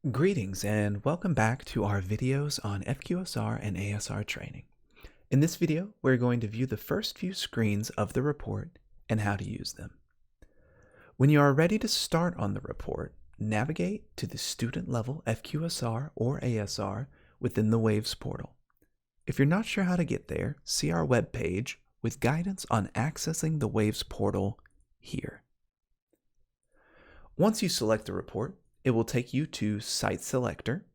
Greetings and welcome back to our videos on FQSR and ASR training. In this video, we're going to view the first few screens of the report and how to use them. When you are ready to start on the report, navigate to the student level FQSR or ASR within the Waves portal. If you're not sure how to get there, see our webpage with guidance on accessing the Waves portal here. Once you select the report, it will take you to Site Selector.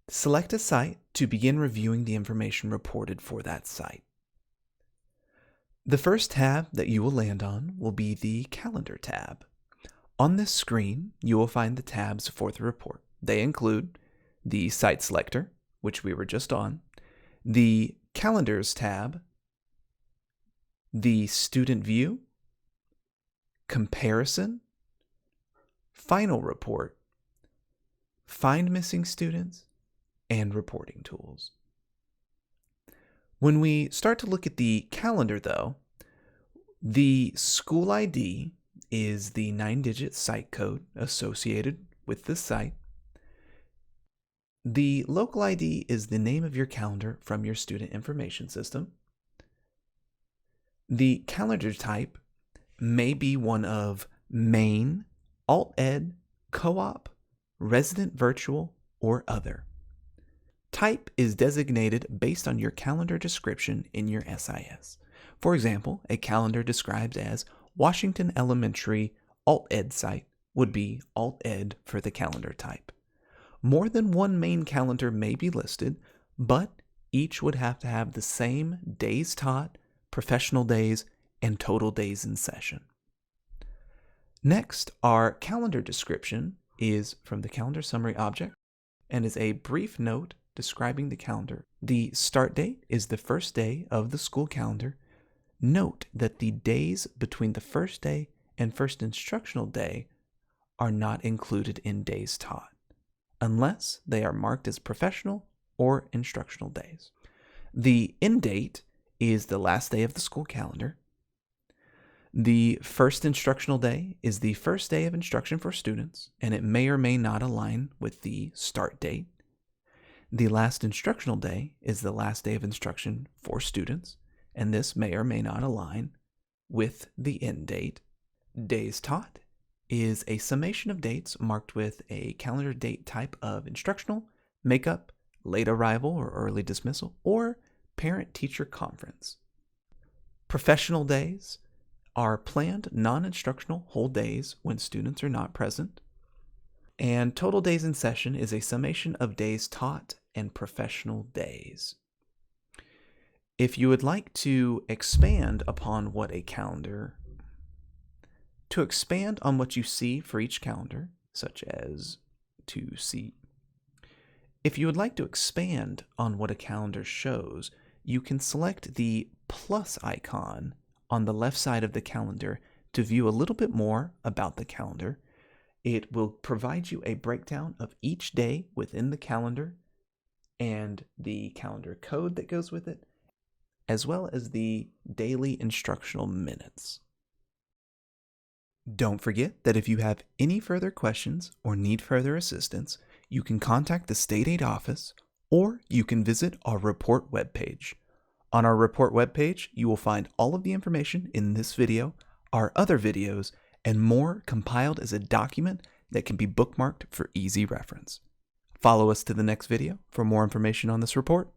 Select a site to begin reviewing the information reported for that site. The first tab that you will land on will be the Calendar tab. On this screen, you will find the tabs for the report. They include the Site Selector, which we were just on, the Calendars tab, the Student View, Comparison, Final Report, Find Missing Students, and Reporting Tools. When we start to look at the calendar, though, the school ID is the 9-digit site code associated with the site. The local ID is the name of your calendar from your student information system. The calendar type may be one of Main, Alt-Ed, Co-op, Resident Virtual, or Other. Type is designated based on your calendar description in your SIS. For example, a calendar described as Washington Elementary Alt-Ed site would be Alt-Ed for the calendar type. More than one main calendar may be listed, but each would have to have the same days taught, professional days, and total days in session. Next, our calendar description is from the calendar summary object and is a brief note describing the calendar. The start date is the first day of the school calendar. Note that the days between the first day and first instructional day are not included in days taught, unless they are marked as professional or instructional days. The end date is the last day of the school calendar. The first instructional day is the first day of instruction for students, and it may or may not align with the start date. The last instructional day is the last day of instruction for students, and this may or may not align with the end date. Days taught is a summation of dates marked with a calendar date type of instructional, makeup, late arrival or early dismissal, or parent-teacher conference. Professional days are planned non-instructional whole days when students are not present. And total days in session is a summation of days taught and professional days. If you would like to expand upon what you see for each calendar, such as if you would like to expand on what a calendar shows, you can select the plus icon on the left side of the calendar to view a little bit more about the calendar. It will provide you a breakdown of each day within the calendar and the calendar code that goes with it, as well as the daily instructional minutes. Don't forget that if you have any further questions or need further assistance, you can contact the State Aid Office or you can visit our report webpage. On our report webpage, you will find all of the information in this video, our other videos, and more compiled as a document that can be bookmarked for easy reference. Follow us to the next video for more information on this report.